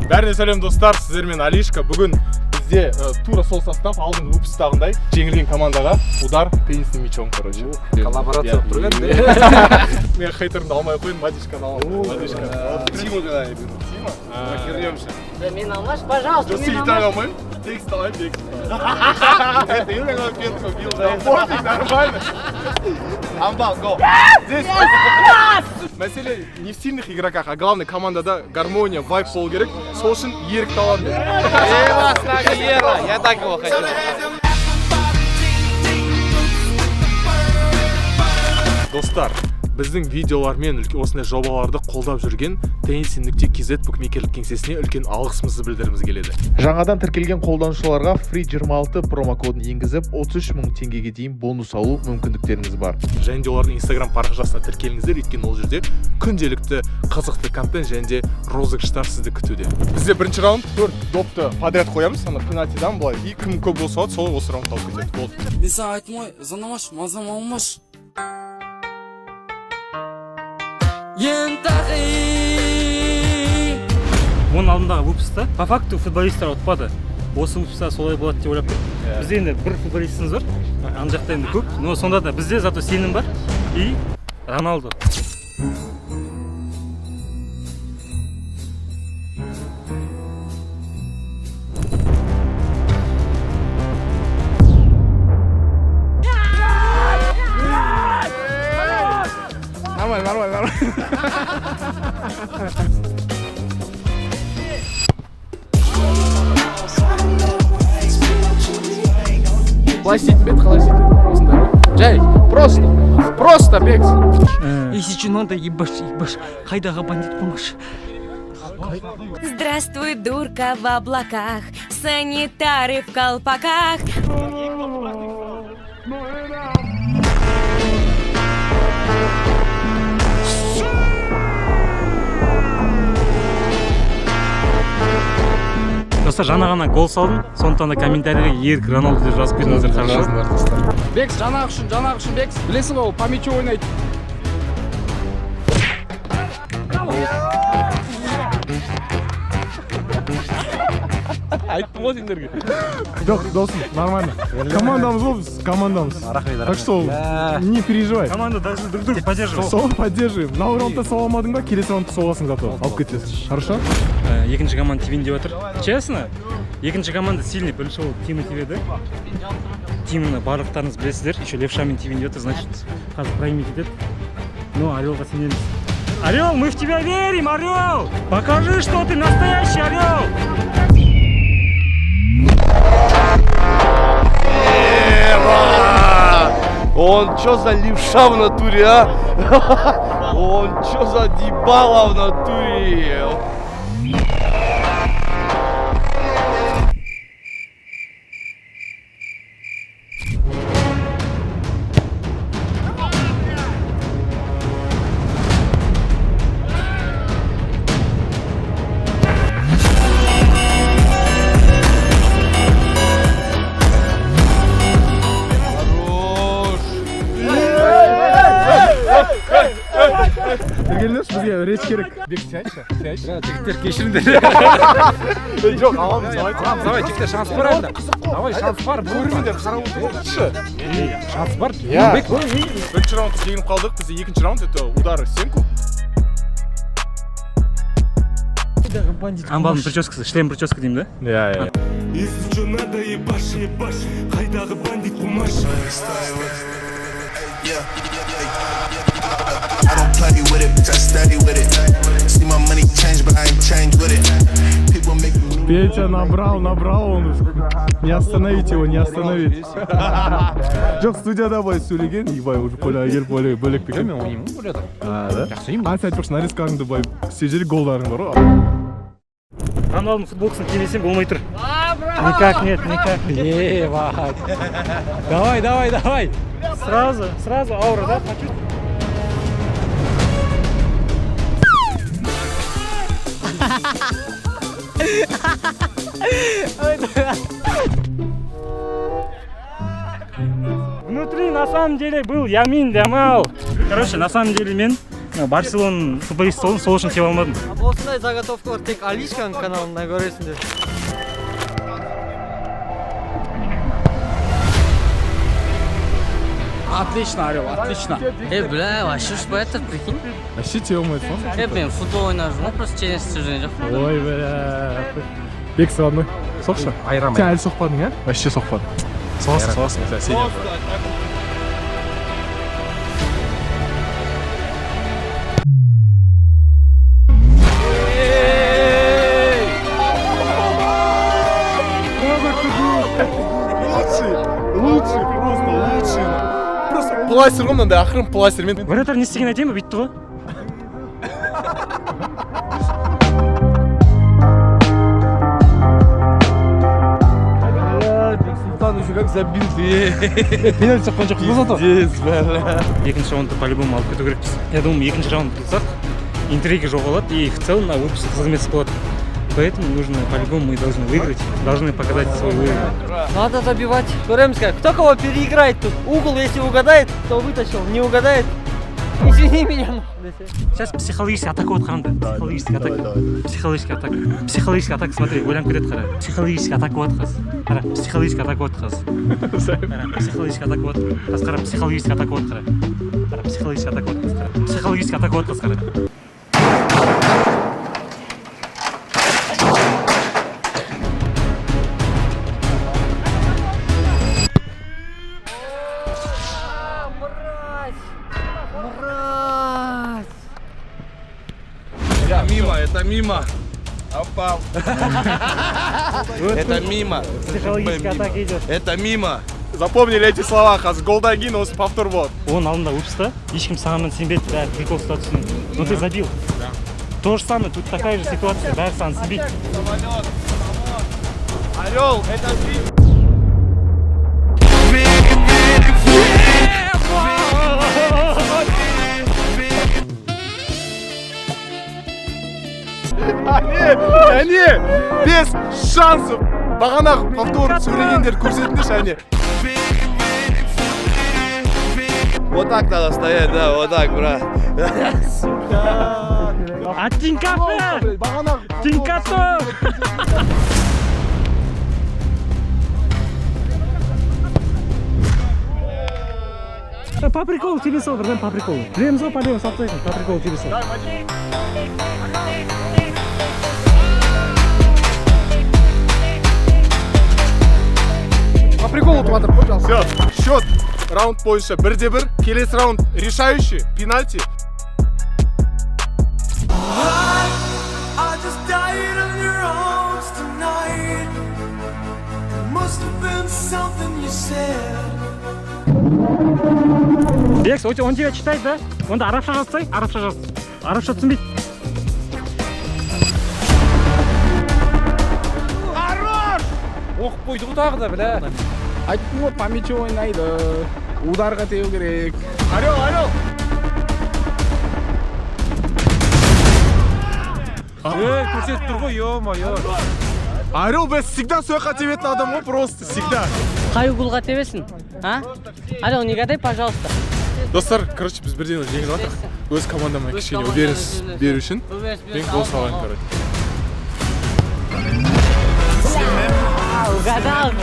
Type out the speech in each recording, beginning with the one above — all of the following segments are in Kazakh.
Бәріне сәлем достар, сіздермен Алишка. Бүгін бізде тура сол состав алдыңғы выпустағындай жеңілген командаға удар теннисный мячом, короче. Коллаборация болып тұрған. Мен хейтерімді алмай қойын, Мадишканы аламын. Тима когда я беру. Тима? Хернемся. Да мен алмаш, пожалуйста, мен алмаш. алмай. Текст алай, текст. Это именно пенку бил, да. Пофиг, нормально. Амбал, го. Здесь мәселе не в сильных игроках, а главное командада гармония, вайб болу керек. Сол үшін ерік талант. Я так его хотел. Достар, біздің видеолар мен осындай жобаларды қолдап жүрген Tennis.kz букмекерлік кеңсесіне үлкен алғысымызды білдіріміз келеді. Жаңадан тіркелген қолданушыларға Free 26 промокодын енгізіп, 33 000 теңгеге дейін бонус алу мүмкіндіктеріңіз бар. Және де олардың Instagram парақшасына тіркеліңіздер, өйткені ол жерде күнделікті қызықты контент және де розыгрыштар сізді күтуде. Бізде бірінші раунд 4 допты подряд қоямыз, ана пенальтидан былай. И кім көп болса, сол осы раундты алып кетеді. Болды. Биса айтмай, занамаш, мазам алмаш. Оның алдындағы выпуста по факту футболисттер ұтпады. Осы выпуста солай болады деп ойлап тұрмын. Бізде енді бір футболистіміз бар, ана жақта енді көп, но сонда да бізде зато сенім бар и Роналдо. Нормально. Қалай істейтін бет, қалай істейтін осындай. Жай, просто бекс. Если что надо, ебаш. Қайдағы бандит помощь. Здравствуй, дурка в облаках, санитары в колпаках. Достар, жаңа ғана гол салдым, сондықтан да комментарийға ерік Роналду деп жазып беріңіздер, хорошо? Бекс, жанағы үшін Бекс. Білесің ғой, по мячу ойнайды. Айттым ғой сендерге. Жоқ, досым, нормально. Командамыз ғой біз, командамыз. Так что не переживай. Команда должны друг друга поддерживать. Сол поддерживаем. Мынау раундта сол алмадың ба, келесі раундта соласың зато. Алып кетесің. Хорошо? Екінші команда Тивин деп отыр. Честно, екінші команда сильный, бірінші ол Тима тиведі. Тиманы барлықтарыңыз білесіздер. Еще левша мен Тивин деп отыр, значит, қазір праймит етеді. Но Орелға сенеміз. Орел, мы в тебя верим, Орел! Покажи, что ты настоящий Орел! Он чё за левша в натуре, а? Он чё за дебала в натуре? Келіңдерші, бізге реч керек. Бек, сәйші. Жігіттер, кешіріңдер. Жоқ, аламыз, Давай, жігіттер, шанс бар енді. Давай, шанс бар. көріңдер, қарап отыршы. Шанс бар. Бірінші раунд жеңіліп қалдық, бізде екінші раунд, это удары сенку. Амбалдың прическасы, шлем прическа деймін, да? Иә. Если что надо, ебашь, қайдағы бандит қумаш. I don't play with it, just steady with it. See my money change, but I ain't changed with it. People make me... Петя набрал, он не остановить его, не остановить. Жоқ, студияда былай сөйлеген, ебай, уже поля келіп бөлек пекен. Мен ойнаймын бөледі. Да? Сен айтып тұрсың, нарезкаңды былай сезері голдарың бар ғой. Роналдың футболкасын кимесем болмай тұр. Никак нет, никак. Ебать. Давай. Сразу аура, да? Хочу. Внутри на самом деле был Ямин Ямал. Короче, на самом деле мен Барселонаның футболист болдым, сол үшін келе алмадым. Осындай заготовкалар тек Алишканың каналында көресіңдер. Отлично, Орел, отлично. Бля, вообще уж это, прикинь. Вообще тебе умеет Мен футбол ойнап жүрмін, просто челлендж жүрген жоқ. Ой, бля. Бек сағынды. Соқшы. Айрамай. Сен әлі соқпадың, ә? Вообще соқпадың. Соғасың, сен Лучший, просто лучший. Просто пластир ғой мынандай ақырын пластирмен. Вратарь не істеген әдемі бүйтті ғой. Султан еще как забил. Пенальти соққан жоқ қыз ото. Пиздец, бля. Екінші раунды по-любому алып кету керекпіз. Я думаю, екінші раунд ұтылсақ, интрига жоғалады и в целом на выпуск қызмет болады. Поэтому нужно, по-любому мы должны выиграть, должны показать свой уровень. Надо забивать. Көреміз как. Кто кого переиграет тут? Угол, если угадает, то вытащил. Не угадает. Извини меня. Сейчас психологический атака вот ханда. Психологический атака. Психологический атака. Психологический атака, смотри, ойланып кетеді қара. Психологический атака вот қыз. Қара, психологический атака вот қыз. Қара, психологический атака вот қыз. Қара, психологический атака вот қара. Қара, психологический атака вот қыз. Қара, психологический атака вот қыз. Қара. Это мимо. Опал. Это мимо. Психологический атака идет. Это мимо. Запомнили эти слова, қазір голдан кейін осы повтор болады. Он алдында выпуста, ешкім саған сенбеді, бәрі прикол ұстап түсінеді. Но ты забил. То же самое, тут такая же ситуация, бәрі саған сенбейді. Орел, это Әне, без шансов. Бағана повтор сөйлегендер көрсетіңдерші, әне. вот так надо стоять, да, вот так, брат. А Тинькаффе! Тинькаффе! По приколу тебе сал, братан, по приколу. Білеміз ғой, по приколу тебе сал. По приколу ұтып жатыр. Все, счет раунд бойынша 1-1. Келесі раунд решающий, пенальти. I just died on your arms tonight. It must have been something you said. Бекс, он тебя читает, да? Онда арабша жазсай, арабша жаз. Арабша түсінбейді. Оқып қойды ғой тағы да, бля. Айттым ғой, по мячу ойнайды. Ударға теу керек. Орел. Көрсетіп тұр ғой, ё-моё. Орел, бля, всегда сөйқа тебетін адам ғой, просто, всегда. Қай уголға тебесін? А? Орел, не гадай, пожалуйста. Достар, короче, біз бірден жеңіп жатырмық. Өз командама кішкене уверенность беру үшін. Мен гол салайын, короче. Угадал же.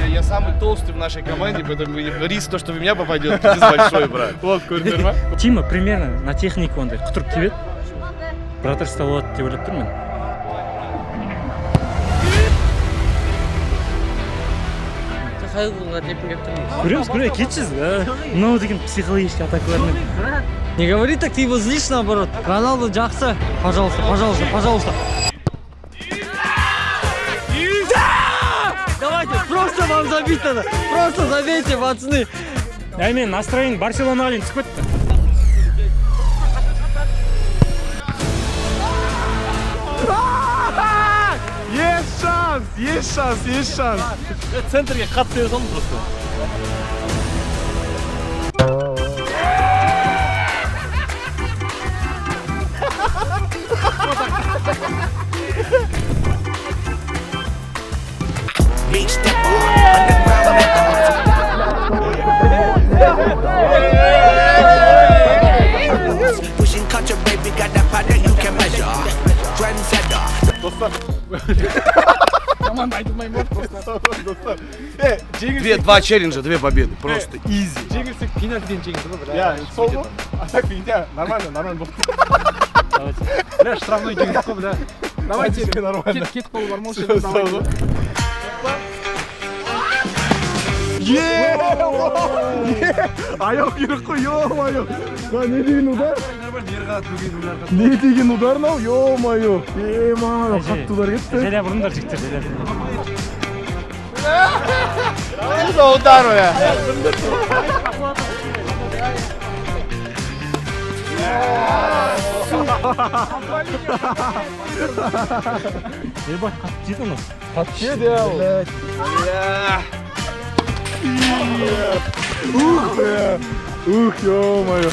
Я самый толстый в нашей команде, поэтому риск, что в меня попадет, большой, брат. Вот, көрдіңдер ма? Тима примерно на технику ондай құтырып тебеді. Вратарьста болады деп ойлап тұрмын. Қай уголға тепін кеп тұрмын? Көреміз, кетшіз. Мынау деген психологический атакалармен. Не говори так, ты его злишь наоборот. Роналду жақсы. Пожалуйста. Давайте, просто вам забить надо. Просто забейте, пацаны. Мен настроение Барселонаға дейін түсіп кетті. Есть шанс. Центрге қатты бере салдым просто. Big step on underground, достар. Команда айтылмай ма просто. Достар. Два челленджа, 2 победы. Просто изи. Жеңілсек пенальтиден жеңілді ғой. Иә, сол ғой. А так нельзя. Нормально болды. Бля, штрафной жеңдік қой, бля. Давайте, нормально. кетіп қалу бар ма осы жерде, давайте. Аяқ керек қой, ё-моё. Не деген удар? Не деген удар мынау, ё-моё. Маған қатты удар кетті. Желе бұрындар жігіттер, желе. Что за удар, бля? Ебать, қатты жеді оны. Қатты жеді, блядь. Ух, ё-моё.